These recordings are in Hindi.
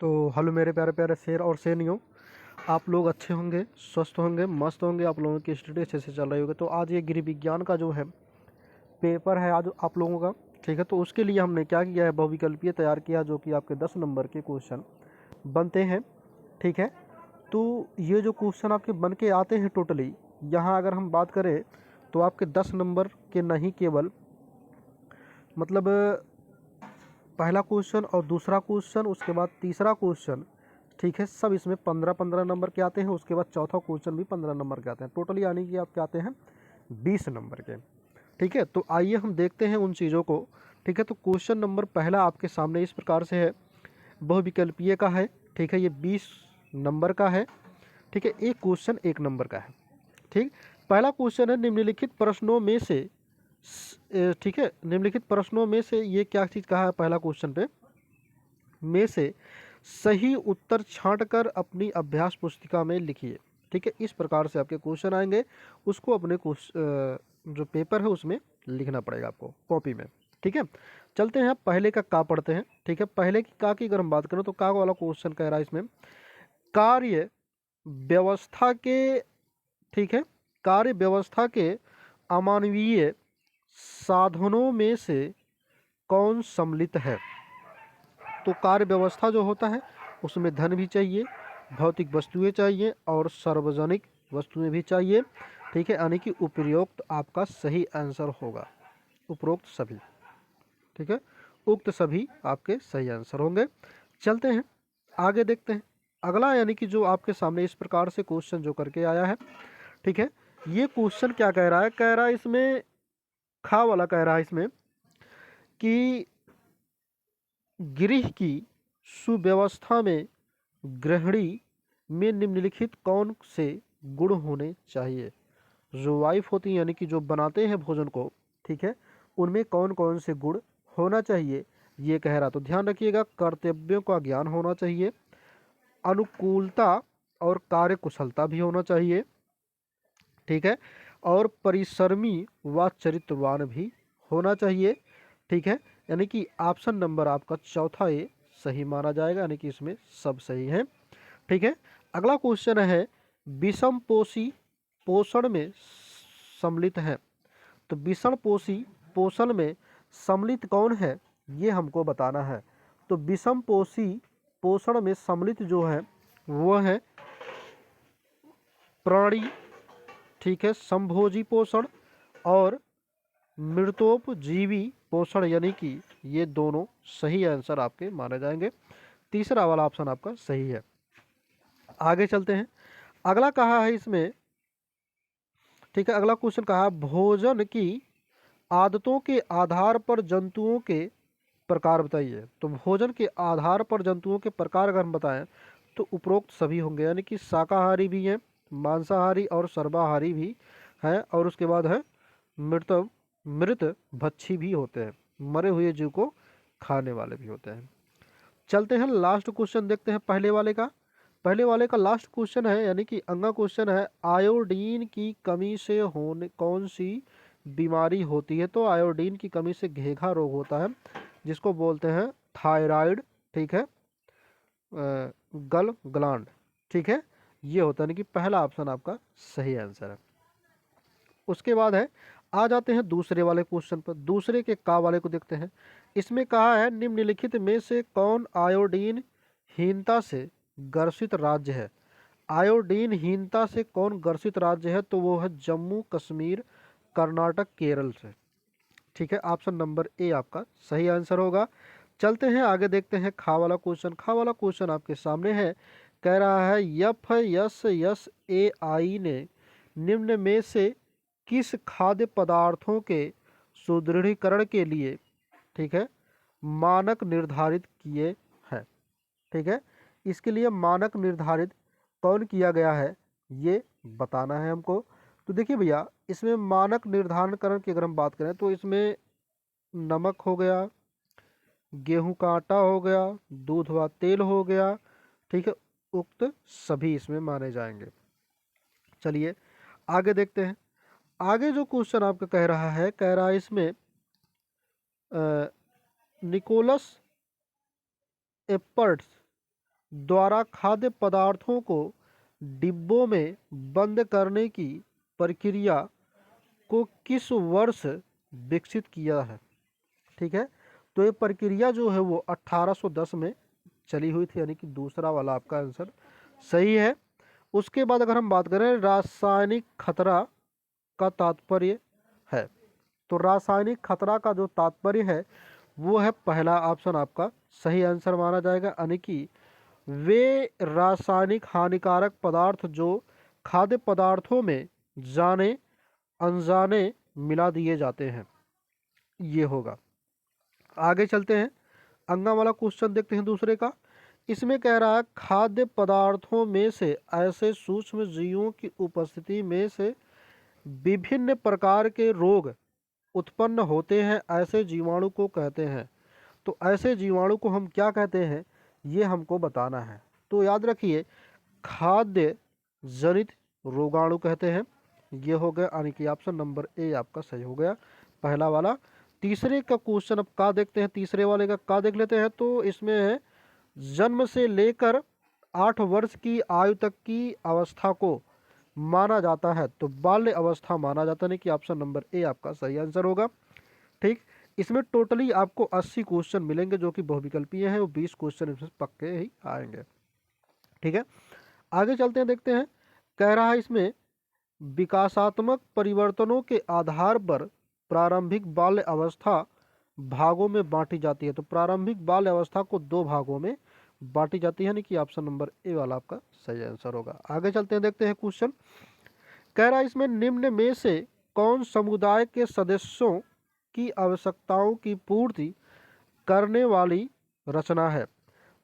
तो हेलो मेरे प्यारे प्यारे शेर और शेरनियों। आप लोग अच्छे होंगे, स्वस्थ होंगे, मस्त होंगे। आप लोगों की स्टडी अच्छे से चल रही होगी। तो आज ये गृह विज्ञान का जो है पेपर है आज आप लोगों का, ठीक है। तो उसके लिए हमने क्या किया है, बहुविकल्पीय तैयार किया, जो कि आपके 10 नंबर के क्वेश्चन बनते हैं, ठीक है। तो ये जो क्वेश्चन आपके बन के आते हैं टोटली, यहाँ अगर हम बात करें तो आपके 10 नंबर के नहीं, केवल मतलब पहला क्वेश्चन और दूसरा क्वेश्चन, उसके बाद तीसरा क्वेश्चन, ठीक है, सब इसमें 15-15 नंबर के आते हैं। उसके बाद चौथा क्वेश्चन भी 15 नंबर के आते हैं। टोटली यानी कि आपके आते हैं 20 नंबर के, ठीक है। तो आइए हम देखते हैं उन चीज़ों को, ठीक है। तो क्वेश्चन नंबर पहला आपके सामने इस प्रकार से है, बहुविकल्पीय का है, ठीक है। ये 20 नंबर का है, ठीक है। एक क्वेश्चन 1 नंबर का है, ठीक। पहला क्वेश्चन है, निम्नलिखित प्रश्नों में से ठीक है, निम्नलिखित प्रश्नों में से ये क्या चीज़ कहा है पहला क्वेश्चन पे, में से सही उत्तर छांटकर अपनी अभ्यास पुस्तिका में लिखिए, ठीक है। इस प्रकार से आपके क्वेश्चन आएंगे, उसको अपने जो पेपर है उसमें लिखना पड़ेगा आपको, कॉपी में, ठीक है। चलते हैं पहले का का पढ़ते हैं, ठीक है। पहले की का की अगर हम बात करें तो का वाला क्वेश्चन कह रहा है इसमें, कार्य व्यवस्था के, ठीक है, कार्य व्यवस्था के अमानवीय साधनों में से कौन सम्मिलित है। तो कार्य व्यवस्था जो होता है उसमें धन भी चाहिए, भौतिक वस्तुएं चाहिए और सार्वजनिक वस्तुएं भी चाहिए, ठीक है। यानी कि उपरोक्त आपका सही आंसर होगा, उपरोक्त सभी, ठीक है। उक्त सभी आपके सही आंसर होंगे। चलते हैं आगे, देखते हैं अगला, यानी कि जो आपके सामने इस प्रकार से क्वेश्चन जो करके आया है, ठीक है। ये क्वेश्चन क्या कह रहा है, कह रहा है इसमें खा वाला कह रहा है इसमें कि गृह की सुव्यवस्था में गृहिणी में निम्नलिखित कौन से गुण होने चाहिए। जो वाइफ होती है यानी कि जो बनाते हैं भोजन को, ठीक है, उनमें कौन कौन से गुण होना चाहिए, ये कह रहा। तो ध्यान रखिएगा, कर्तव्यों का ज्ञान होना चाहिए, अनुकूलता और कार्यकुशलता भी होना चाहिए, ठीक है, और परिश्रमी व चरित्रवान भी होना चाहिए, ठीक है। यानी कि ऑप्शन नंबर आपका चौथा ये सही माना जाएगा, यानी कि इसमें सब सही है, ठीक है। अगला क्वेश्चन है, विषम पोषी पोषण में सम्मिलित है। तो विषम पोषी पोषण में सम्मिलित कौन है, ये हमको बताना है। तो विषम पोषी पोषण में सम्मिलित जो है वो है प्राणी, ठीक है, समभोजी पोषण और मृतोपजीवी पोषण, यानी कि ये दोनों सही आंसर आपके माने जाएंगे। तीसरा वाला ऑप्शन आपका सही है। आगे चलते हैं, अगला कहा है इसमें, ठीक है, अगला क्वेश्चन कहा है, भोजन की आदतों के आधार पर जंतुओं के प्रकार बताइए। तो भोजन के आधार पर जंतुओं के प्रकार अगर हम बताएं तो उपरोक्त सभी होंगे, यानी कि शाकाहारी भी हैं, मांसाहारी और सर्वाहारी भी हैं, और उसके बाद है मृत मृत भक्षी भी होते हैं, मरे हुए जीव को खाने वाले भी होते हैं। चलते हैं लास्ट क्वेश्चन देखते हैं पहले वाले का। पहले वाले का लास्ट क्वेश्चन है, यानी कि अंगा क्वेश्चन है, आयोडीन की कमी से होने कौन सी बीमारी होती है। तो आयोडीन की कमी से घेघा रोग होता है, जिसको बोलते हैं थायराइड, ठीक है, गल ग्लैंड, ठीक है, ये होता है। यानी कि पहला ऑप्शन आपका सही आंसर है। उसके बाद है, आ जाते हैं दूसरे वाले क्वेश्चन पर। दूसरे के का वाले को देखते हैं। इसमें कहा है, निम्नलिखित में से कौन आयोडीन हीनता से ग्रसित राज्य है। आयोडीन हीनता से कौन ग्रसित राज्य है, तो वो है जम्मू कश्मीर, कर्नाटक, केरल से, ठीक है। ऑप्शन नंबर ए आपका सही आंसर होगा। चलते हैं आगे, देखते हैं खा वाला क्वेश्चन। खा वाला क्वेश्चन आपके सामने है, कह रहा है, एफ एस एस ए आई ने निम्न में से किस खाद्य पदार्थों के सुदृढ़ीकरण के लिए, ठीक है, मानक निर्धारित किए हैं, ठीक है। इसके लिए मानक निर्धारित कौन किया गया है, ये बताना है हमको। तो देखिए भैया, इसमें मानक निर्धारणकरण की अगर हम बात करें तो इसमें नमक हो गया, गेहूं का आटा हो गया, दूध व तेल हो गया, ठीक है, उक्त सभी इसमें माने जाएंगे। चलिए आगे देखते हैं। आगे जो क्वेश्चन आपका कह रहा है, कह रहा है इसमें निकोलस एपर्ट्स द्वारा खाद्य पदार्थों को डिब्बों में बंद करने की प्रक्रिया को किस वर्ष विकसित किया है? ठीक है, तो ये प्रक्रिया जो है वो 1810 में चली हुई थी, यानी कि दूसरा वाला आपका आंसर सही है। उसके बाद अगर हम बात करें रासायनिक खतरा का तात्पर्य है, तो रासायनिक खतरा का जो तात्पर्य है वो है पहला ऑप्शन आपका सही आंसर माना जाएगा, यानी कि वे रासायनिक हानिकारक पदार्थ जो खाद्य पदार्थों में जाने अनजाने मिला दिए जाते हैं, ये होगा। आगे चलते हैं, अंगा वाला क्वेश्चन देखते हैं दूसरे का। इसमें कह रहा है खाद्य पदार्थों में से ऐसे सूक्ष्म जीवों की उपस्थिति में से विभिन्न प्रकार के रोग उत्पन्न होते हैं, ऐसे जीवाणु को कहते हैं। तो ऐसे जीवाणु को हम क्या कहते हैं, ये हमको बताना है। तो याद रखिए खाद्य जनित रोगाणु कहते हैं। ये हो गया, यानी कि ऑप्शन नंबर ए आपका सही हो गया, पहला वाला। तीसरे का क्वेश्चन अब का देखते हैं, तीसरे वाले का का देख लेते हैं। तो इसमें है जन्म से लेकर 8 वर्ष की आयु तक की अवस्था को माना जाता है, तो बाल्य अवस्था माना जाता है, कि ऑप्शन नंबर ए आपका सही आंसर होगा। ठीक, इसमें टोटली आपको 80 क्वेश्चन मिलेंगे जो कि बहुविकल्पीय हैं, वो 20 क्वेश्चन इसमें पक्के ही आएंगे। ठीक है, आगे चलते हैं, देखते हैं। कह रहा है इसमें विकासात्मक परिवर्तनों के आधार पर प्रारंभिक बाल्य अवस्था भागों में बांटी जाती है। तो प्रारंभिक बाल्य अवस्था को 2 भागों में बांटी जाती है, यानी कि ऑप्शन नंबर ए वाला आपका सही आंसर होगा। आगे चलते हैं, देखते हैं क्वेश्चन। कह रहा है इसमें निम्न में से कौन समुदाय के सदस्यों की आवश्यकताओं की पूर्ति करने वाली रचना है?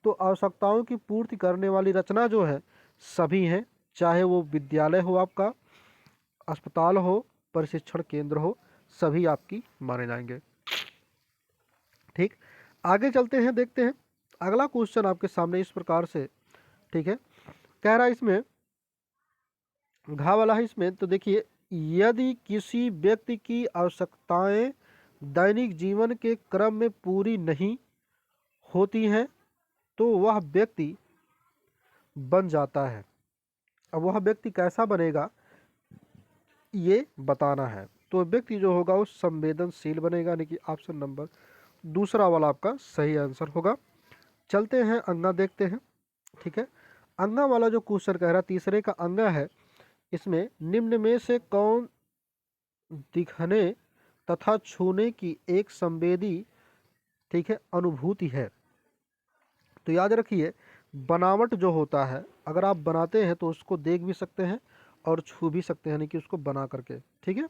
तो आवश्यकताओं की पूर्ति करने वाली रचना जो है सभी हैं, चाहे वो विद्यालय हो, आपका अस्पताल हो, प्रशिक्षण केंद्र हो, सभी आपकी माने जाएंगे। ठीक, आगे चलते हैं, देखते हैं। अगला क्वेश्चन आपके सामने इस प्रकार से, ठीक है, कह रहा है इसमें घा वाला है इसमें। तो देखिए, यदि किसी व्यक्ति की आवश्यकताएं दैनिक जीवन के क्रम में पूरी नहीं होती हैं तो वह व्यक्ति बन जाता है। अब वह व्यक्ति कैसा बनेगा ये बताना है। तो व्यक्ति जो होगा वो संवेदनशील बनेगा, यानी कि ऑप्शन नंबर दूसरा वाला आपका सही आंसर होगा। चलते हैं, अंगा देखते हैं। ठीक है, अंगा वाला जो क्वेश्चन कह रहा है तीसरे का अंगा है, इसमें निम्न में से कौन दिखने तथा छूने की एक संवेदी, ठीक है, अनुभूति है? तो याद रखिए बनावट जो होता है, अगर आप बनाते हैं तो उसको देख भी सकते हैं और छू भी सकते हैं, यानी कि उसको बना करके। ठीक है,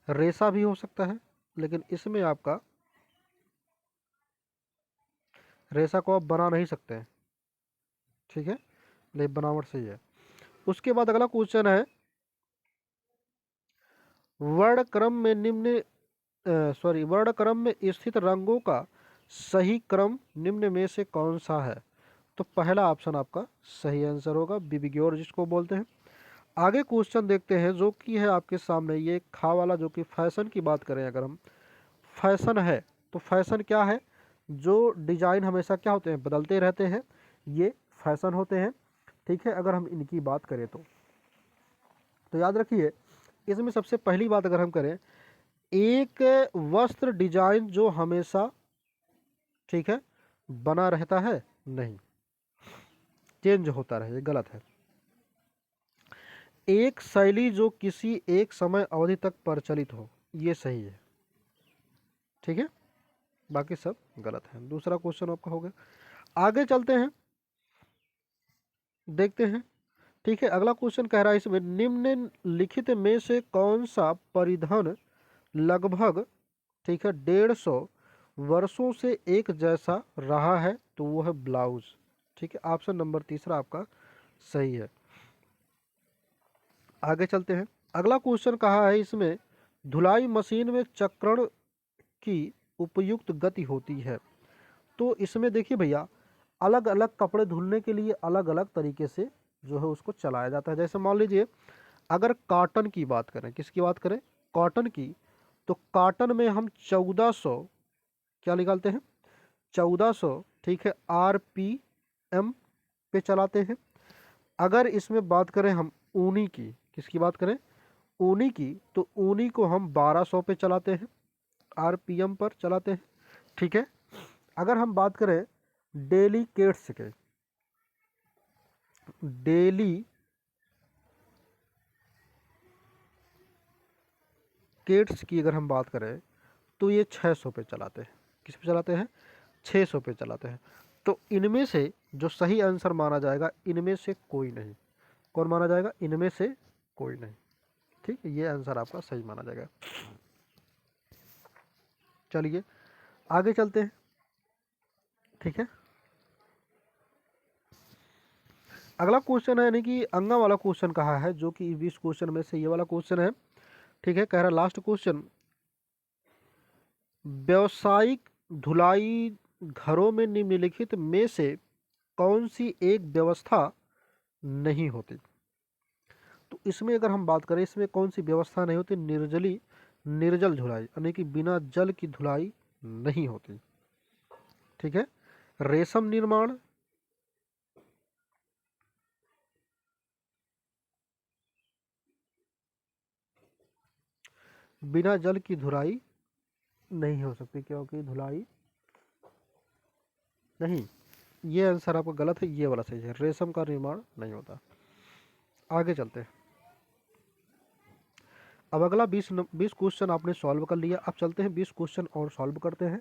रेशा भी हो सकता है, लेकिन इसमें आपका रेशा को आप बना नहीं सकते हैं। ठीक है, लेकिन बनावट सही है। उसके बाद अगला क्वेश्चन है वर्ण क्रम में वर्ण क्रम में स्थित रंगों का सही क्रम निम्न में से कौन सा है? तो पहला ऑप्शन आपका सही आंसर होगा, विबिग्योर जिसको बोलते हैं। आगे क्वेश्चन देखते हैं जो कि है आपके सामने, ये खा वाला, जो कि फैशन की बात करें अगर हम, फैशन है तो फैशन क्या है? जो डिजाइन हमेशा क्या होते हैं, बदलते रहते हैं, ये फैशन होते हैं। ठीक है, अगर हम इनकी बात करें तो याद रखिए इसमें सबसे पहली बात अगर हम करें, एक वस्त्र डिजाइन जो हमेशा, ठीक है, बना रहता है, नहीं, चेंज होता रहे, ये गलत है। एक शैली जो किसी एक समय अवधि तक प्रचलित हो, ये सही है। ठीक है, बाकी सब गलत है। दूसरा क्वेश्चन आपका हो गया। आगे चलते हैं, देखते हैं। ठीक है, अगला क्वेश्चन कह रहा है इसमें निम्नलिखित में से कौन सा परिधान लगभग, ठीक है, 150 वर्षों से एक जैसा रहा है? तो वो है ब्लाउज। ठीक है, ऑप्शन नंबर तीसरा आपका सही है। आगे चलते हैं, अगला क्वेश्चन कहा है इसमें धुलाई मशीन में चक्रण की उपयुक्त गति होती है। तो इसमें देखिए भैया, अलग अलग कपड़े धुलने के लिए अलग अलग तरीके से जो है उसको चलाया जाता है। जैसे मान लीजिए अगर कॉटन की बात करें, किसकी बात करें, कॉटन की, तो कॉटन में हम 1400 क्या निकालते हैं, 1400, ठीक है, RPM एम पे चलाते हैं। अगर इसमें बात करें हम ऊनी की, किसकी बात करें, ऊनी की, तो ऊनी को हम 1200 पे चलाते हैं, आरपीएम पर चलाते हैं। ठीक है। अगर हम बात करें डेलीकेट्स के, डेलीकेट्स की अगर हम बात करें तो ये 600 पे चलाते हैं। किस पे चलाते हैं, 600 पे चलाते हैं। तो इनमें से जो सही आंसर माना जाएगा, इनमें से कोई नहीं। कौन माना जाएगा, इनमें से कोई नहीं। ठीक है, ये आंसर आपका सही माना जाएगा। चलिए आगे चलते हैं। ठीक है, अगला क्वेश्चन है, यानी कि अंगा वाला क्वेश्चन कहा है, जो कि 20 क्वेश्चन में से ये वाला क्वेश्चन है। ठीक है, कह रहा लास्ट क्वेश्चन, व्यावसायिक धुलाई घरों में निम्नलिखित में से कौन सी एक व्यवस्था नहीं होती। तो इसमें अगर हम बात करें, इसमें कौन सी व्यवस्था नहीं होती, निर्जल धुलाई, यानी कि बिना जल की धुलाई नहीं होती। ठीक है, रेशम निर्माण, बिना जल की धुलाई नहीं हो सकती, क्योंकि धुलाई नहीं, ये आंसर आपका गलत है, ये वाला सही है, रेशम का निर्माण नहीं होता। आगे चलते हैं। अब अगला 20 क्वेश्चन आपने सॉल्व कर लिया, अब चलते हैं 20 क्वेश्चन और सॉल्व करते हैं।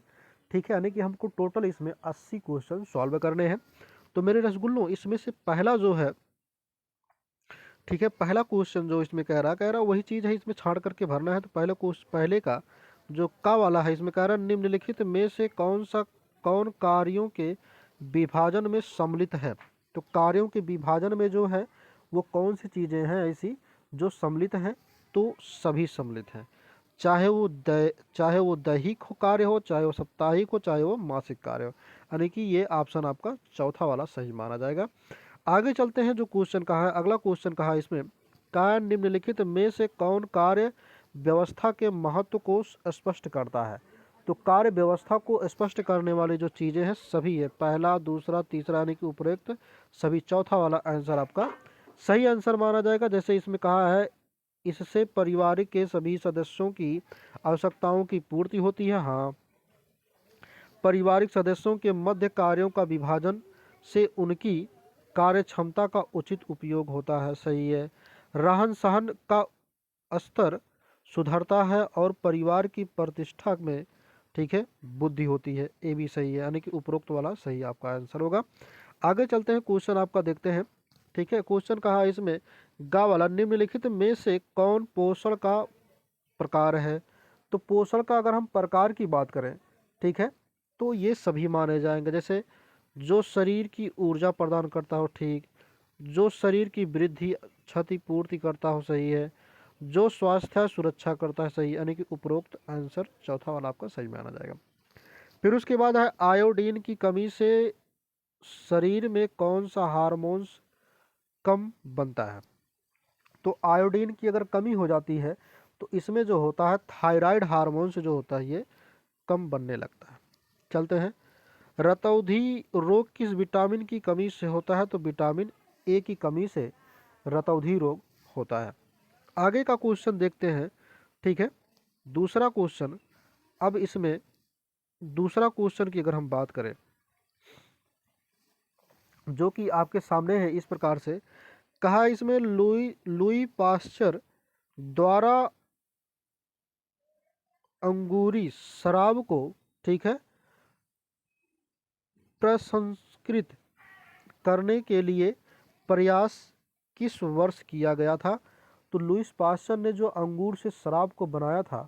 ठीक है, यानी कि हमको टोटल इसमें 80 क्वेश्चन सॉल्व करने हैं। तो मेरे रसगुल्लों, इसमें से पहला जो है, ठीक है, पहला क्वेश्चन जो इसमें कह रहा वही चीज़ है, इसमें छाड़ करके भरना है। तो पहले का जो का वाला है, इसमें कह रहा निम्नलिखित में से कौन कार्यों के विभाजन में सम्मिलित है। तो कार्यों के विभाजन में जो है वो कौन सी चीज़ें हैं ऐसी जो सम्मिलित हैं, तो सभी सम्मिलित हैं, चाहे वो दैहिक कार्य हो, चाहे वो साप्ताहिक हो, चाहे वो मासिक कार्य हो। यानी कि ये ऑप्शन आपका चौथा वाला सही माना जाएगा। आगे चलते हैं, जो क्वेश्चन कहा है, अगला क्वेश्चन कहा है इसमें, कार्य निम्नलिखित में से कौन कार्य व्यवस्था के महत्व को स्पष्ट करता है। तो कार्य व्यवस्था को स्पष्ट करने वाली जो चीज़ें हैं सभी है, पहला, दूसरा, तीसरा, यानी कि उपरोक्त सभी, चौथा वाला आंसर आपका सही आंसर माना जाएगा। जैसे इसमें कहा है, इससे परिवार के सभी सदस्यों की आवश्यकताओं की पूर्ति होती है। हाँ, पारिवारिक सदस्यों के मध्य कार्यों का विभाजन से उनकी कार्य क्षमता का उचित उपयोग होता है। सही है। रहन सहन का स्तर सुधरता है और परिवार की प्रतिष्ठा में, ठीक है, बुद्धि होती है। ये भी सही है, यानी कि उपरोक्त वाला सही आपका आंसर होगा। आगे चलते हैं, क्वेश्चन आपका देखते हैं। ठीक है, क्वेश्चन कहा है इसमें, गा वाला निम्नलिखित में से कौन पोषण का प्रकार है। तो पोषण का अगर हम प्रकार की बात करें, ठीक है, तो ये सभी माने जाएंगे। जैसे जो शरीर की ऊर्जा प्रदान करता हो, ठीक, जो शरीर की वृद्धि क्षतिपूर्ति करता हो, सही है, जो स्वास्थ्य सुरक्षा करता है, सही, यानी कि उपरोक्त आंसर चौथा वाला आपका सही माना जाएगा। फिर उसके बाद है, आयोडीन की कमी से शरीर में कौन सा हार्मोन्स कम बनता है। तो आयोडीन की अगर कमी हो जाती है तो इसमें जो होता है थायराइड हार्मोन्स जो होता है ये कम बनने लगता है। चलते हैं, रतौंधी रोग किस विटामिन की कमी से होता है। तो विटामिन ए की कमी से रतौंधी रोग होता है। आगे का क्वेश्चन देखते हैं। ठीक है, दूसरा क्वेश्चन, अब इसमें दूसरा क्वेश्चन की अगर हम बात करें, जो कि आपके सामने है, इस प्रकार से कहा, इसमें लुई पास्चर द्वारा अंगूरी शराब को, ठीक है, प्रसंस्कृत करने के लिए प्रयास किस वर्ष किया गया था। तो लुईस पास्चर ने जो अंगूर से शराब को बनाया था,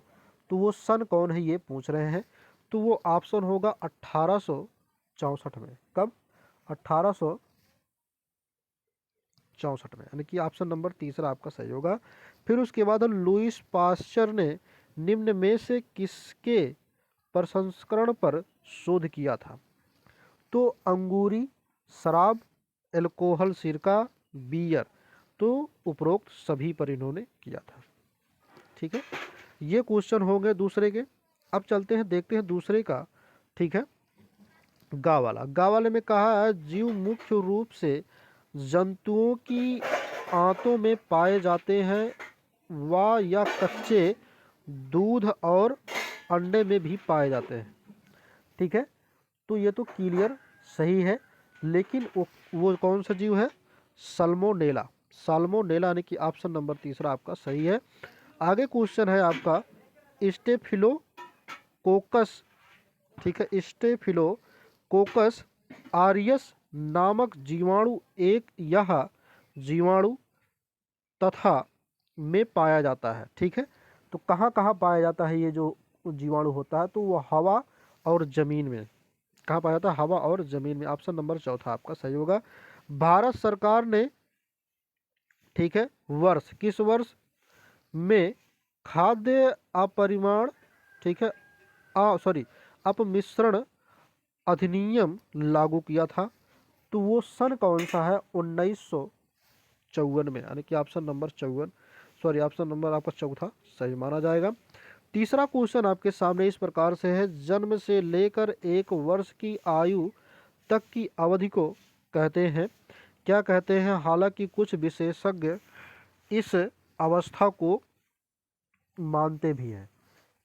तो वो सन कौन है ये पूछ रहे हैं। तो वो ऑप्शन होगा 1864 में। कब, 1864 में, यानी कि ऑप्शन नंबर तीसरा आपका सही होगा। फिर उसके बाद लुईस पास्चर ने निम्न में से किसके प्रसंस्करण पर शोध किया था। तो अंगूरी शराब, एल्कोहल सिरका, बियर, तो उपरोक्त सभी पर इन्होंने किया था। ठीक है, ये क्वेश्चन हो गए दूसरे के। अब चलते हैं, देखते हैं दूसरे का। ठीक है, गा वाला, गा वाले में कहा है जीव मुख्य रूप से जंतुओं की आंतों में पाए जाते हैं व या कच्चे दूध और अंडे में भी पाए जाते हैं। ठीक है, तो ये तो क्लियर सही है, लेकिन वो कौन सा जीव है? सल्मोनेला। साल्मोनेला यानी कि ऑप्शन नंबर तीसरा आपका सही है। आगे क्वेश्चन है आपका स्टेफिलोकोकस। ठीक है, स्टेफिलोकोकस आरियस नामक जीवाणु एक यह जीवाणु तथा में पाया जाता है। ठीक है, तो कहाँ कहाँ पाया जाता है ये जो जीवाणु होता है? तो वो हवा और जमीन में। कहाँ पाया जाता है? हवा और जमीन में। ऑप्शन नंबर चौथा आपका सही होगा। भारत सरकार ने, ठीक है, किस वर्ष में खाद्य अपरिमाण, ठीक है, अपमिश्रण अधिनियम लागू किया था? तो वो सन कौन सा है? 1954 में, यानी कि ऑप्शन नंबर 54, ऑप्शन नंबर आपका चौथा सही माना जाएगा। तीसरा क्वेश्चन आपके सामने इस प्रकार से है, जन्म से लेकर 1 वर्ष की आयु तक की अवधि को कहते हैं, क्या कहते हैं? हालांकि कुछ विशेषज्ञ इस अवस्था को मानते भी हैं।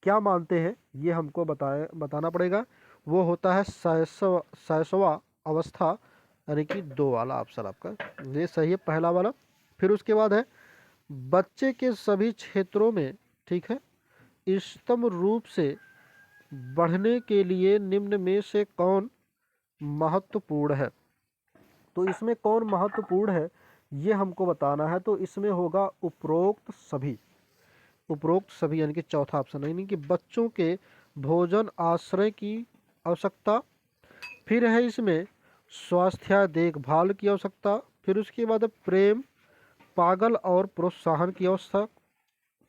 क्या मानते हैं ये हमको बताना पड़ेगा। वो होता है शैशवा अवस्था, यानी कि 2 वाला ऑप्शन आपका ये सही है, पहला वाला। फिर उसके बाद है बच्चे के सभी क्षेत्रों में, ठीक है, इष्टतम रूप से बढ़ने के लिए निम्न में से कौन महत्वपूर्ण है? तो इसमें कौन महत्वपूर्ण है ये हमको बताना है। तो इसमें होगा उपरोक्त सभी। उपरोक्त सभी यानी कि चौथा ऑप्शन, यानी कि बच्चों के भोजन आश्रय की आवश्यकता, फिर है इसमें स्वास्थ्य देखभाल की आवश्यकता, फिर उसके बाद प्रेम, पागल और प्रोत्साहन की आवश्यकता।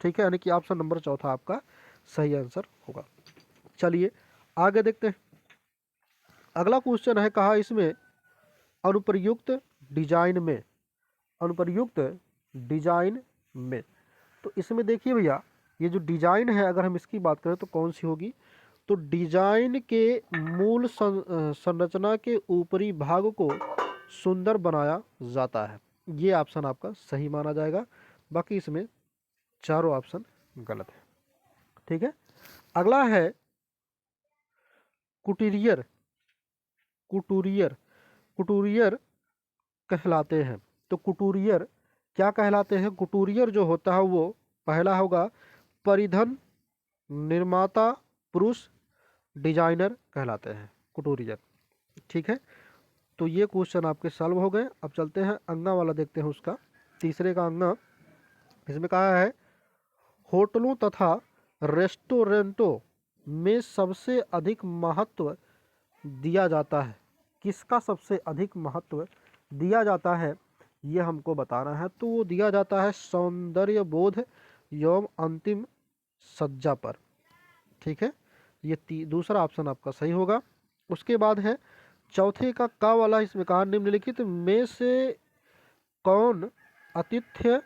ठीक है, यानी कि ऑप्शन नंबर चौथा आपका सही आंसर होगा। चलिए आगे देखते हैं। अगला क्वेश्चन है, कहा इसमें अनुप्रयुक्त डिजाइन में, अनुप्रयुक्त डिजाइन में। तो इसमें देखिए भैया, ये जो डिजाइन है अगर हम इसकी बात करें तो कौन सी होगी? तो डिजाइन के मूल संरचना के ऊपरी भाग को सुंदर बनाया जाता है। ये ऑप्शन आपका सही माना जाएगा, बाकी इसमें चारों ऑप्शन गलत है। ठीक है, अगला है कुटीरियर। कुटूरियर, कुटूरियर कहलाते हैं। तो कुटूरियर क्या कहलाते हैं? कुटूरियर जो होता है वो पहला होगा परिधान निर्माता पुरुष डिजाइनर कहलाते हैं कुटूरियर। ठीक है, तो ये क्वेश्चन आपके सॉल्व हो गए। अब चलते हैं अंगा वाला, देखते हैं उसका। तीसरे का अंगा, इसमें कहा है होटलों तथा रेस्टोरेंटों में सबसे अधिक महत्व दिया जाता है। किसका सबसे अधिक महत्व दिया जाता है ये हमको बताना है। तो वो दिया जाता है सौंदर्य बोध एवं अंतिम सज्जा पर। ठीक है, ये दूसरा ऑप्शन आपका सही होगा। उसके बाद है चौथे का वाला, इसमें कहा निम्नलिखित में से कौन आतिथ्य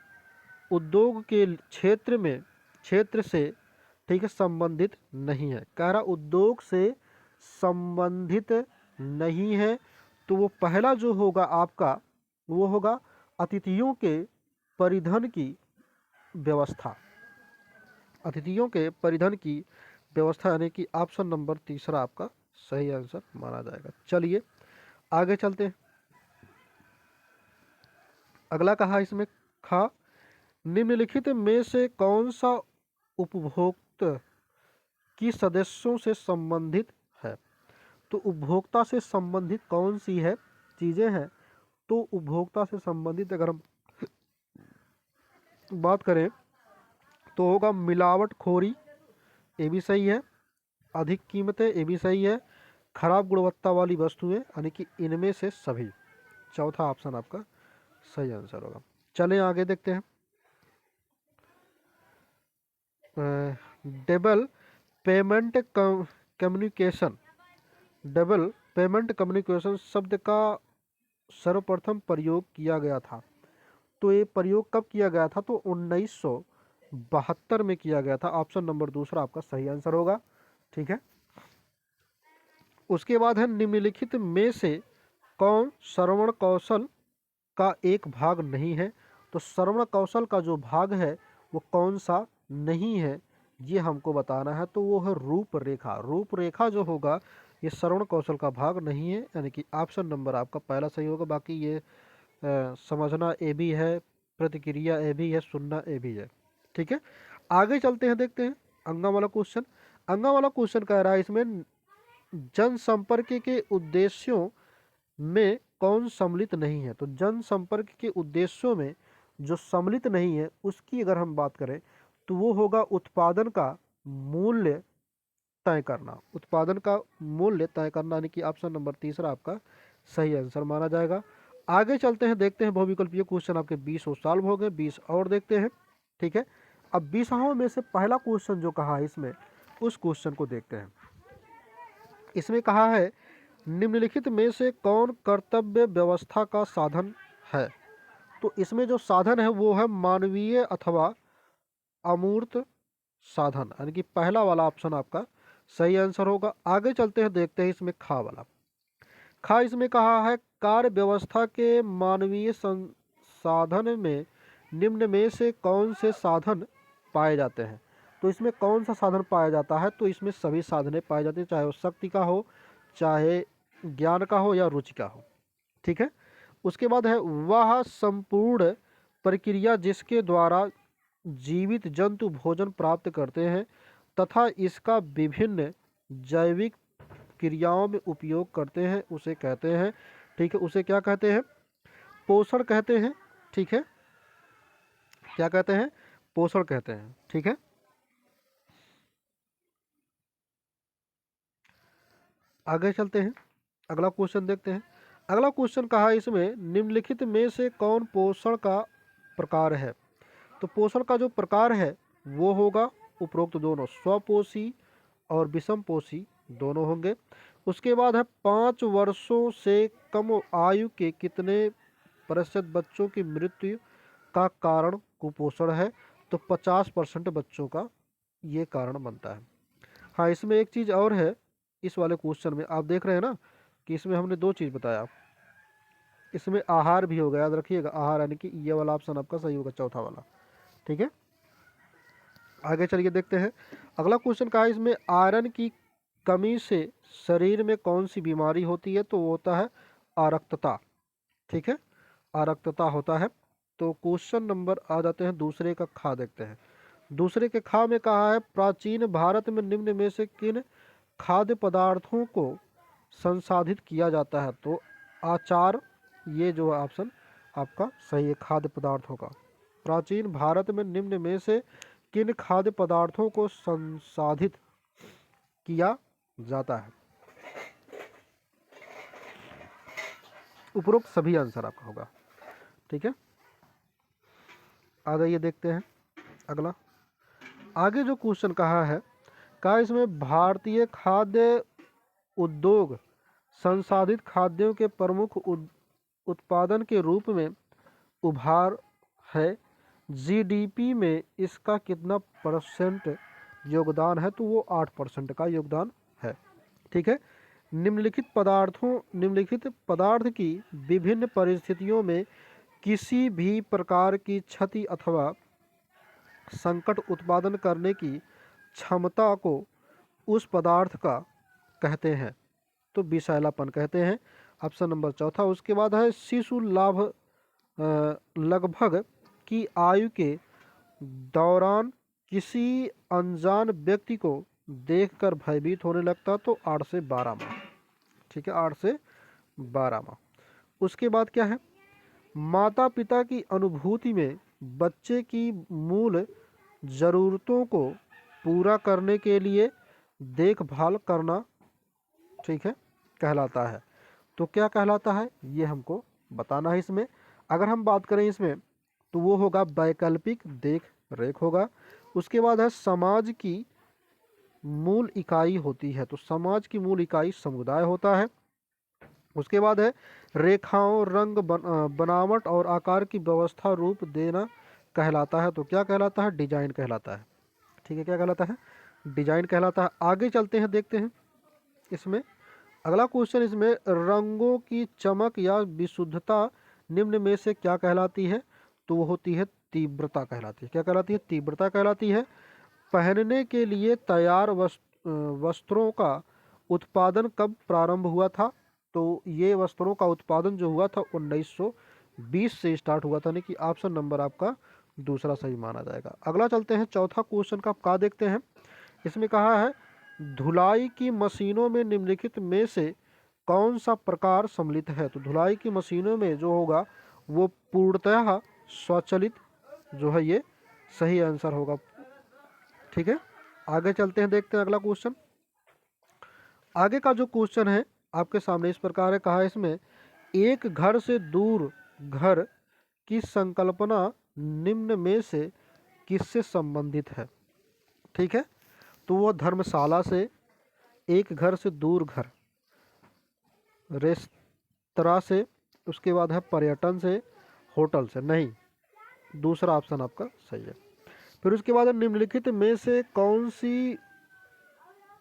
उद्योग के क्षेत्र से, ठीक है, संबंधित नहीं है। कह रहा उद्योग से संबंधित नहीं है। तो वो पहला जो होगा आपका वो होगा अतिथियों के परिधन की व्यवस्था। अतिथियों के परिधन की व्यवस्था, यानी कि ऑप्शन नंबर तीसरा आपका सही आंसर माना जाएगा। चलिए आगे चलते हैं। अगला कहा इसमें खा निम्नलिखित में से कौन सा उपभोक्ता की सदस्यों से संबंधित है? तो उपभोक्ता से संबंधित कौन सी है चीज़ें हैं? तो उपभोक्ता से संबंधित अगर हम बात करें तो होगा मिलावटखोरी, ये भी सही है। अधिक कीमतें, ये भी सही है। खराब गुणवत्ता वाली वस्तुएं, यानी कि इनमें से सभी। चौथा ऑप्शन आपका सही आंसर होगा। चलें आगे देखते हैं। Double payment communication. Double payment communication शब्द का सर्वप्रथम प्रयोग किया गया था। तो ये प्रयोग कब किया गया था? तो 1972 में किया गया था। ऑप्शन नंबर दूसरा आपका सही आंसर होगा। ठीक है, उसके बाद है निम्नलिखित में से कौन श्रवण कौशल का एक भाग नहीं है। तो श्रवण कौशल का जो भाग है वो कौन सा नहीं है ये हमको बताना है। तो वो है रूपरेखा। रूपरेखा जो होगा ये श्रवण कौशल का भाग नहीं है, यानी कि ऑप्शन नंबर आपका पहला सही होगा। बाकी ये समझना ए भी है, प्रतिक्रिया ए भी है, सुनना ए भी है। ठीक है, आगे चलते हैं, देखते हैं अंगा वाला क्वेश्चन। अंगा वाला क्वेश्चन कह रहा है इसमें जनसंपर्क के उद्देश्यों में कौन सम्मिलित नहीं है। तो जनसंपर्क के उद्देश्यों में जो सम्मिलित नहीं है उसकी अगर हम बात करें तो वो होगा उत्पादन का मूल्य तय करना। उत्पादन का मूल्य तय करना, यानी कि ऑप्शन नंबर तीसरा आपका सही आंसर माना जाएगा। आगे चलते हैं, देखते हैं बहुविकल्पीय क्वेश्चन आपके 20 सॉल्व हो गए, 20 और देखते हैं। ठीक है, अब 20 में से पहला क्वेश्चन जो कहा है इसमें, उस क्वेश्चन को देखते हैं। इसमें कहा है निम्नलिखित में से कौन कर्तव्य व्यवस्था का साधन है। तो इसमें जो साधन है वो है मानवीय अथवा अमूर्त साधन, यानी कि पहला वाला ऑप्शन आपका सही आंसर होगा। आगे चलते हैं, देखते हैं इसमें खा वाला। खा इसमें कहा है कार्य व्यवस्था के मानवीय संसाधन में निम्न में से कौन से साधन पाए जाते हैं। तो इसमें कौन सा साधन पाया जाता है। तो इसमें सभी साधनें पाए जाते हैं, चाहे वो शक्ति का हो, चाहे ज्ञान का हो या रुचि का हो। ठीक है, उसके बाद है वह संपूर्ण प्रक्रिया जिसके द्वारा जीवित जंतु भोजन प्राप्त करते हैं तथा इसका विभिन्न जैविक क्रियाओं में उपयोग करते हैं उसे कहते हैं। ठीक है, उसे क्या कहते हैं, पोषण कहते हैं। ठीक है, क्या कहते हैं, पोषण कहते हैं। ठीक है, आगे चलते हैं, अगला क्वेश्चन देखते हैं। अगला क्वेश्चन कहा इसमें निम्नलिखित में से कौन पोषण का प्रकार है। तो पोषण का जो प्रकार है वो होगा उपरोक्त दोनों, स्वपोषी और विषमपोषी दोनों होंगे। उसके बाद है 5 वर्षों से कम आयु के कितने प्रतिशत बच्चों की मृत्यु का कारण कुपोषण है। तो 50% बच्चों का ये कारण बनता है। हाँ, इसमें एक चीज़ और है, इस वाले क्वेश्चन में आप देख रहे हैं ना कि इसमें हमने 2 चीज़ बताया। इसमें आहार भी होगा, याद रखिएगा, आहार, यानी कि ये वाला ऑप्शन आपका सही होगा, चौथा वाला। ठीक है, आगे चलिए देखते हैं। अगला क्वेश्चन कहा है इसमें आयरन की कमी से शरीर में कौन सी बीमारी होती है। तो वो होता है आरक्तता। ठीक है, आरक्तता होता है। तो क्वेश्चन नंबर आ जाते हैं दूसरे का खा, देखते हैं। दूसरे के खा में कहा है प्राचीन भारत में निम्न में से किन खाद्य पदार्थों को संसाधित किया जाता है। तो आचार, ये जो ऑप्शन आपका सही है, खाद्य पदार्थ होगा। प्राचीन भारत में निम्न में से किन खाद्य पदार्थों को संसाधित किया जाता है। उपरोक्त सभी आंसर आपका होगा। ठीक है, आ जाइए देखते हैं अगला। आगे जो क्वेश्चन कहा है इसमें भारतीय खाद्य उद्योग संसाधित खाद्यों के प्रमुख उत्पादन के रूप में उभार है। जीडीपी में इसका कितना % योगदान है। तो वो 8% का योगदान है। ठीक है, निम्नलिखित पदार्थ की विभिन्न परिस्थितियों में किसी भी प्रकार की क्षति अथवा संकट उत्पादन करने की क्षमता को उस पदार्थ का कहते हैं। तो विषैलापन कहते हैं, ऑप्शन नंबर चौथा। उसके बाद है शिशु लाभ लगभग की आयु के दौरान किसी अनजान व्यक्ति को देखकर भयभीत होने लगता। तो 8 से 12 माह। ठीक है, 8 से 12 माह। उसके बाद क्या है, माता पिता की अनुभूति में बच्चे की मूल ज़रूरतों को पूरा करने के लिए देखभाल करना, ठीक है, कहलाता है। तो क्या कहलाता है ये हमको बताना है इसमें। अगर हम बात करें इसमें तो वो होगा वैकल्पिक देख रेख होगा। उसके बाद है समाज की मूल इकाई होती है। तो समाज की मूल इकाई समुदाय होता है। उसके बाद है रेखाओं, रंग, बनावट और आकार की व्यवस्था रूप देना कहलाता है। तो क्या कहलाता है, डिजाइन कहलाता है। ठीक है, क्या कहलाता है, डिजाइन कहलाता है। आगे चलते हैं, देखते हैं इसमें अगला क्वेश्चन इसमें, रंगों की चमक या विशुद्धता निम्न में से क्या कहलाती है? तो वो होती है तीव्रता कहलाती है। क्या कहलाती है? तीव्रता कहलाती है। पहनने के लिए तैयार वस्त्रों का उत्पादन कब प्रारंभ हुआ था? तो ये वस्त्रों का उत्पादन जो हुआ था 1920 से स्टार्ट हुआ था, यानी कि ऑप्शन नंबर आपका दूसरा सही माना जाएगा। अगला चलते हैं, चौथा क्वेश्चन का का देखते हैं। इसमें कहा है, धुलाई की मशीनों में निम्नलिखित में से कौन सा प्रकार सम्मिलित है? तो धुलाई की मशीनों में जो होगा वो पूर्णतः स्वचालित जो है ये सही आंसर होगा। ठीक है, आगे चलते हैं, देखते हैं अगला क्वेश्चन। आगे का जो क्वेश्चन है आपके सामने इस प्रकार है, कहा है इसमें, एक घर से दूर घर की संकल्पना निम्न में से किससे संबंधित है? ठीक है, तो वो धर्मशाला से, एक घर से दूर घर, रेस्तरा से, उसके बाद है पर्यटन से, होटल से। नहीं, दूसरा ऑप्शन आपका सही है। फिर उसके बाद निम्नलिखित में से कौन सी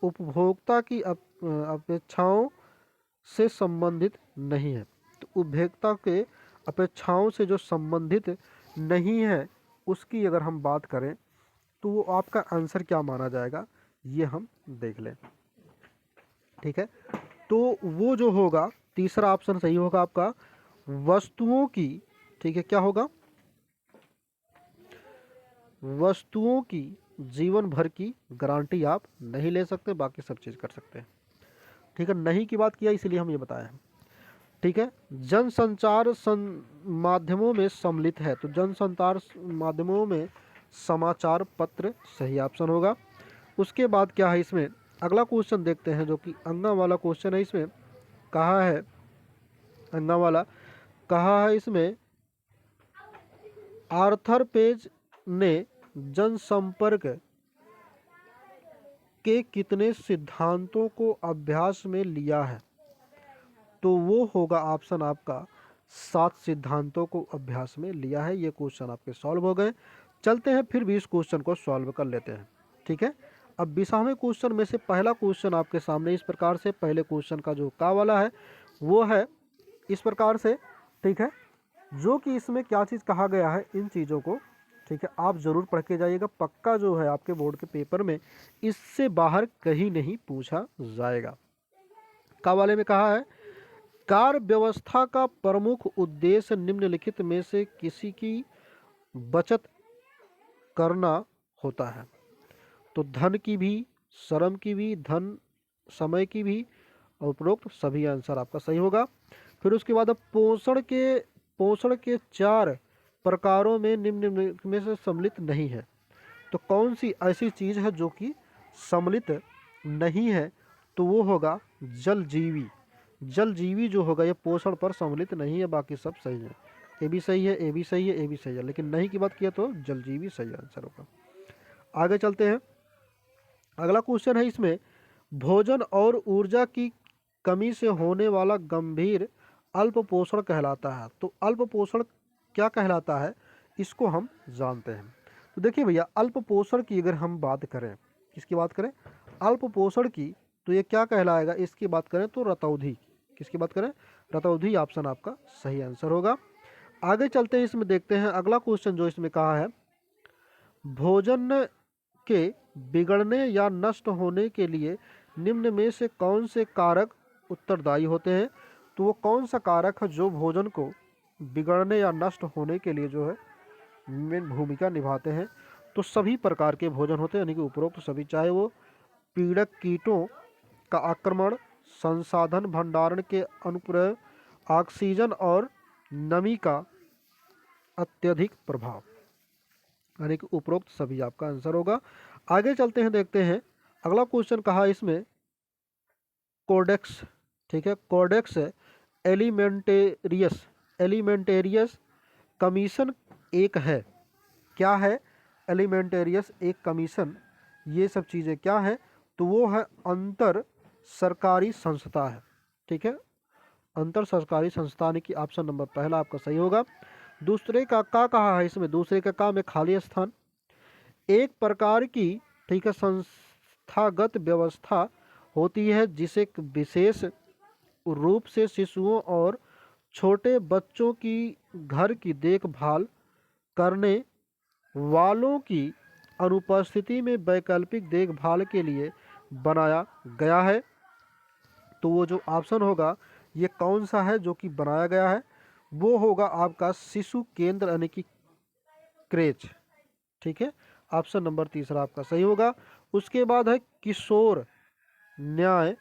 उपभोक्ता की अपेक्षाओं से संबंधित नहीं है? तो उपभोक्ता के अपेक्षाओं से जो संबंधित नहीं है उसकी अगर हम बात करें तो वो आपका आंसर क्या माना जाएगा, ये हम देख लें। ठीक है, तो वो जो होगा तीसरा ऑप्शन सही होगा आपका, वस्तुओं की, ठीक है, क्या होगा, वस्तुओं की जीवन भर की गारंटी आप नहीं ले सकते, बाकी सब चीज़ कर सकते हैं। ठीक है, नहीं की बात किया इसलिए हम ये बताए हैं। ठीक है, जनसंचार माध्यमों में सम्मिलित है, तो जनसंचार माध्यमों में समाचार पत्र सही ऑप्शन होगा। उसके बाद क्या है इसमें, अगला क्वेश्चन देखते हैं जो कि अंगा वाला क्वेश्चन है। इसमें कहा है, अंगा वाला कहा है इसमें, आर्थर पेज ने जनसंपर्क के कितने सिद्धांतों को अभ्यास में लिया है? तो वो होगा ऑप्शन आपका 7 सिद्धांतों को अभ्यास में लिया है। ये क्वेश्चन आपके सॉल्व हो गए। चलते हैं फिर भी इस क्वेश्चन को सॉल्व कर लेते हैं। ठीक है, अब 20वें क्वेश्चन में से पहला क्वेश्चन आपके सामने इस प्रकार से, पहले क्वेश्चन का जो का वाला है वो है इस प्रकार से। ठीक है, जो कि इसमें क्या चीज़ कहा गया है इन चीज़ों को, ठीक है, आप ज़रूर पढ़ के जाइएगा, पक्का जो है आपके बोर्ड के पेपर में इससे बाहर कहीं नहीं पूछा जाएगा। का वाले में कहा है, कार्य व्यवस्था का प्रमुख उद्देश्य निम्नलिखित में से किसी की बचत करना होता है? तो धन की भी, श्रम की भी, धन समय की भी, और उपरोक्त सभी आंसर आपका सही होगा। फिर उसके बाद अब पोषण के 4 प्रकारों में निम्न में से सम्मिलित नहीं है। तो कौन सी ऐसी चीज़ है जो कि सम्मिलित नहीं है? तो वो होगा जल जीवी। जल जीवी जो होगा ये पोषण पर सम्मिलित नहीं है, बाकी सब सही है। ए भी सही है, ए भी सही है, ए भी सही है, लेकिन नहीं की बात किया तो जल जीवी सही आंसर होगा। आगे चलते हैं, अगला क्वेश्चन है इसमें, भोजन और ऊर्जा की कमी से होने वाला गंभीर अल्प पोषण कहलाता है। तो अल्प पोषण क्या कहलाता है इसको हम जानते हैं। तो देखिए भैया, अल्प पोषण की अगर हम बात करें, किसकी बात करें, अल्प पोषण की, तो ये क्या कहलाएगा, इसकी बात करें तो रतौंधी। किसकी बात करें, रतौंधी ऑप्शन आपका सही आंसर होगा। आगे चलते हैं, इसमें देखते हैं अगला क्वेश्चन जो इसमें कहा है, भोजन के बिगड़ने या नष्ट होने के लिए निम्न में से कौन से कारक उत्तरदायी होते हैं? तो वो कौन सा कारक है जो भोजन को बिगड़ने या नष्ट होने के लिए जो है मेन भूमिका निभाते हैं? तो सभी प्रकार के भोजन होते हैं, यानी कि उपरोक्त सभी, चाहे वो पीड़क कीटों का आक्रमण, संसाधन भंडारण के अनुप्रयोग, ऑक्सीजन और नमी का अत्यधिक प्रभाव, यानी कि उपरोक्त सभी आपका आंसर होगा। आगे चलते हैं, देखते हैं अगला क्वेश्चन कहा इसमें, कोडेक्स। ठीक है, कोडेक्स एलिमेंटेरियस कमीशन एक है। क्या है? एलिमेंटेरियस एक कमीशन, ये सब चीज़ें क्या है? तो वो है अंतर सरकारी संस्था है। ठीक है, अंतर सरकारी संस्था, यानी कि ऑप्शन नंबर पहला आपका सही होगा। दूसरे का कहा है इसमें, दूसरे का में खाली स्थान, एक प्रकार की, ठीक है, संस्थागत व्यवस्था होती है जिसे एक विशेष रूप से शिशुओं और छोटे बच्चों की घर की देखभाल करने वालों की अनुपस्थिति में वैकल्पिक देखभाल के लिए बनाया गया है। तो वो जो ऑप्शन होगा ये कौन सा है जो कि बनाया गया है, वो होगा आपका शिशु केंद्र यानी कि क्रेच। ठीक है, ऑप्शन नंबर तीसरा आपका सही होगा। उसके बाद है किशोर न्याय।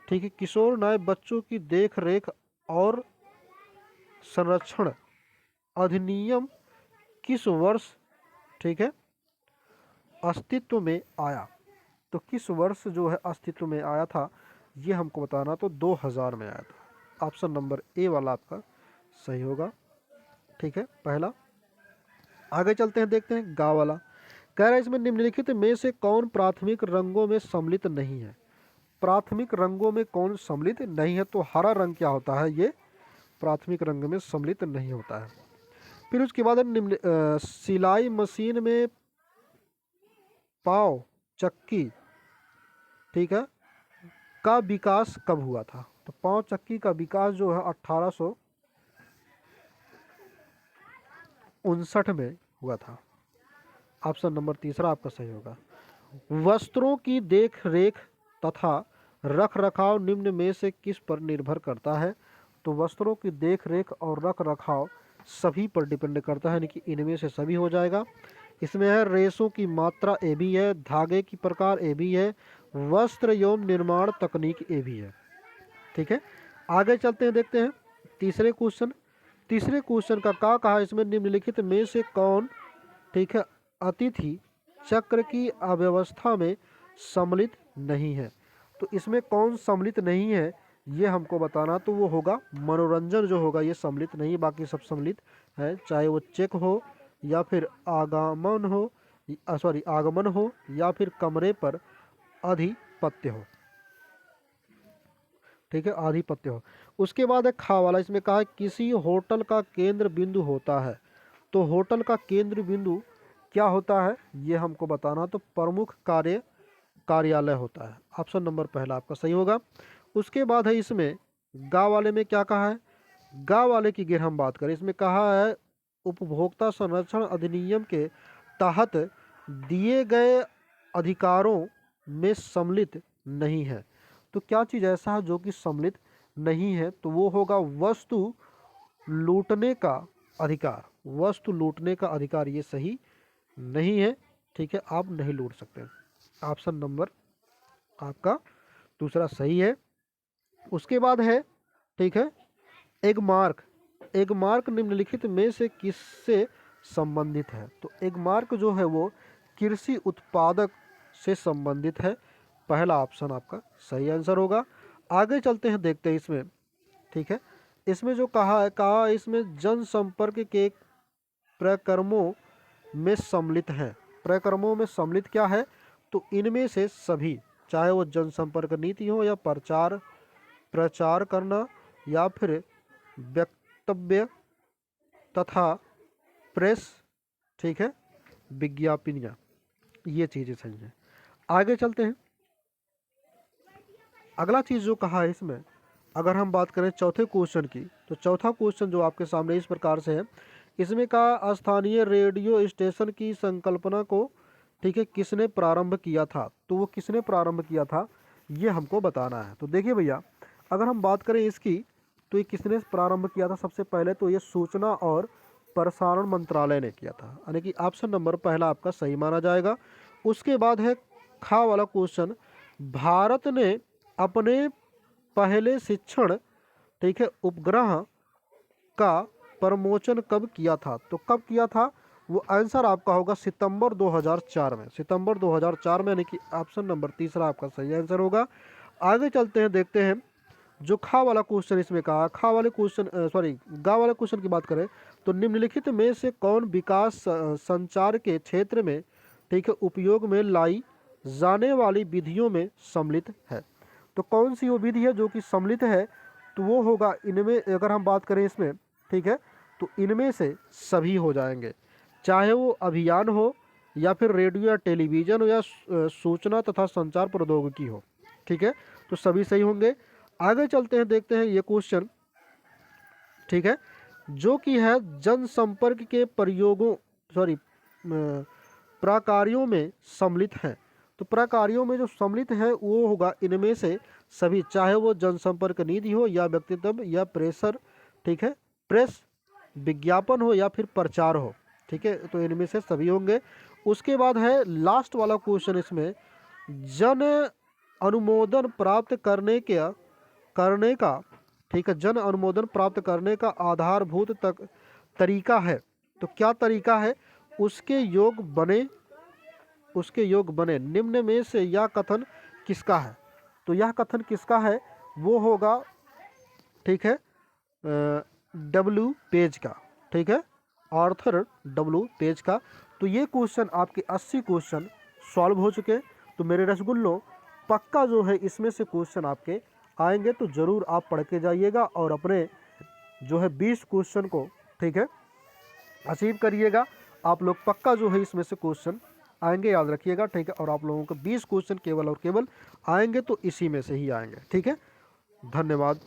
ठीक है, किशोर न्याय बच्चों की देख रेख और संरक्षण अधिनियम किस वर्ष, ठीक है, अस्तित्व में आया। तो किस वर्ष जो है अस्तित्व में आया था ये हमको बताना, तो 2000 में आया था। ऑप्शन नंबर ए वाला आपका सही होगा। ठीक है, पहला। आगे चलते हैं, देखते हैं गा वाला। कह रहा है इसमें निम्नलिखित में से कौन प्राथमिक रंगों में सम्मिलित नहीं है। प्राथमिक रंगों में कौन सम्मिलित नहीं है, तो हरा रंग क्या होता है, ये प्राथमिक रंग में सम्मिलित नहीं होता है। फिर उसके बाद सिलाई मशीन में पाव चक्की, ठीक है, का विकास कब हुआ था। तो पाव चक्की का विकास जो है 1859 में हुआ था। ऑप्शन नंबर तीसरा आपका सही होगा। वस्त्रों की देख रेख तथा रख रखाव निम्न में से किस पर निर्भर करता है। तो वस्त्रों की देख रेख और रख रखाव सभी पर डिपेंड करता है, यानी कि इनमें से सभी हो जाएगा। इसमें है रेशों की मात्रा ए भी है, धागे की प्रकार ए भी है, वस्त्र एवं निर्माण तकनीक ए भी है। ठीक है, आगे चलते हैं, देखते हैं तीसरे क्वेश्चन। तीसरे क्वेश्चन का क्या कहा इसमें, निम्नलिखित में से कौन, ठीक है, अतिथि चक्र की अव्यवस्था में सम्मिलित नहीं है। तो इसमें कौन सम्मिलित नहीं है ये हमको बताना, तो वो होगा मनोरंजन जो होगा ये सम्मिलित नहीं, बाकी सब सम्मिलित है, चाहे वो चेक हो या फिर आगमन हो, आगमन हो या फिर कमरे पर आधिपत्य हो। ठीक है, आधिपत्य हो। उसके बाद है खा वाला। इसमें कहा है किसी होटल का केंद्र बिंदु होता है। तो होटल का केंद्र बिंदु क्या होता है ये हमको बताना, तो प्रमुख कार्यालय होता है। ऑप्शन नंबर पहला आपका सही होगा। उसके बाद है इसमें गा वाले में क्या कहा है, गा वाले की अगर हम बात करें, इसमें कहा है उपभोक्ता संरक्षण अधिनियम के तहत दिए गए अधिकारों में सम्मिलित नहीं है। तो क्या चीज़ ऐसा है जो कि सम्मिलित नहीं है, तो वो होगा वस्तु लूटने का अधिकार। वस्तु लूटने का अधिकार ये सही नहीं है। ठीक है, आप नहीं लूट सकते। ऑप्शन नंबर आपका दूसरा सही है। उसके बाद है, ठीक है, एगमार्क। एगमार्क निम्नलिखित में से किससे संबंधित है। तो एगमार्क जो है वो कृषि उत्पादक से संबंधित है। पहला ऑप्शन आपका सही आंसर होगा। आगे चलते हैं, देखते हैं इसमें। ठीक है, इसमें जो कहा इसमें जनसंपर्क के प्रकर्मों में सम्मिलित हैं। प्रकर्मों में सम्मिलित क्या है, तो इनमें से सभी, चाहे वो जनसंपर्क नीति हो या प्रचार करना या फिर वक्तव्य तथा प्रेस, ठीक है, विज्ञापनियाँ, ये चीज़ें सही हैं। आगे चलते हैं। अगला चीज़ जो कहा है इसमें, अगर हम बात करें चौथे क्वेश्चन की, तो चौथा क्वेश्चन जो आपके सामने इस प्रकार से है। इसमें कहा स्थानीय रेडियो स्टेशन की संकल्पना को, ठीक है, किसने प्रारंभ किया था। तो वो किसने प्रारंभ किया था ये हमको बताना है। तो देखिए भैया, अगर हम बात करें इसकी, तो ये किसने प्रारंभ किया था, सबसे पहले तो ये सूचना और प्रसारण मंत्रालय ने किया था, यानी कि ऑप्शन नंबर पहला आपका सही माना जाएगा। उसके बाद है खा वाला क्वेश्चन, भारत ने अपने पहले शिक्षण, ठीक है, उपग्रह का प्रमोशन कब किया था। तो कब किया था, वो आंसर आपका होगा सितंबर 2004 में। सितंबर 2004 में, यानी कि ऑप्शन नंबर तीसरा आपका सही आंसर होगा। आगे चलते हैं, देखते हैं जो खा वाला क्वेश्चन इसमें कहा। खा वाले क्वेश्चन गा वाले क्वेश्चन की बात करें, तो निम्नलिखित में से कौन विकास संचार के क्षेत्र में, ठीक है, उपयोग में लाई जाने वाली विधियों में सम्मिलित है। तो कौन सी वो विधि है जो कि सम्मिलित है, तो वो होगा इनमें, अगर हम बात करें इसमें, ठीक है, तो इनमें से सभी हो जाएंगे, चाहे वो अभियान हो या फिर रेडियो या टेलीविज़न हो या सूचना तथा संचार प्रौद्योगिकी हो। ठीक है, तो सभी सही होंगे। आगे चलते हैं, देखते हैं ये क्वेश्चन, ठीक है, जो कि है जनसंपर्क के प्रयोगों प्रकार्यों में सम्मिलित है। तो प्रकार्यों में जो सम्मिलित है वो होगा इनमें से सभी, चाहे वो जनसंपर्क नीति हो या व्यक्तित्व या प्रेशर, ठीक है, प्रेस विज्ञापन हो या फिर प्रचार हो, ठीक है, तो इनमें से सभी होंगे। उसके बाद है लास्ट वाला क्वेश्चन इसमें, जन अनुमोदन प्राप्त करने का, ठीक है, जन अनुमोदन प्राप्त करने का आधारभूत तरीका है। तो क्या तरीका है? उसके योग बने निम्न में से यह कथन किसका है? तो यह कथन किसका है? वो होगा, ठीक है, डब्ल्यू पेज का, ठीक है, आर्थर डब्ल्यू पेज का। तो ये क्वेश्चन आपके 80 क्वेश्चन सॉल्व हो चुके। तो मेरे रसगुल्लों, पक्का जो है इसमें से क्वेश्चन आपके आएंगे, तो ज़रूर आप पढ़ के जाइएगा और अपने जो है 20 क्वेश्चन को, ठीक है, अचीव करिएगा। आप लोग पक्का जो है इसमें से क्वेश्चन आएंगे, याद रखिएगा, ठीक है। और आप लोगों को 20 क्वेश्चन केवल और केवल आएंगे तो इसी में से ही आएंगे, ठीक है। धन्यवाद।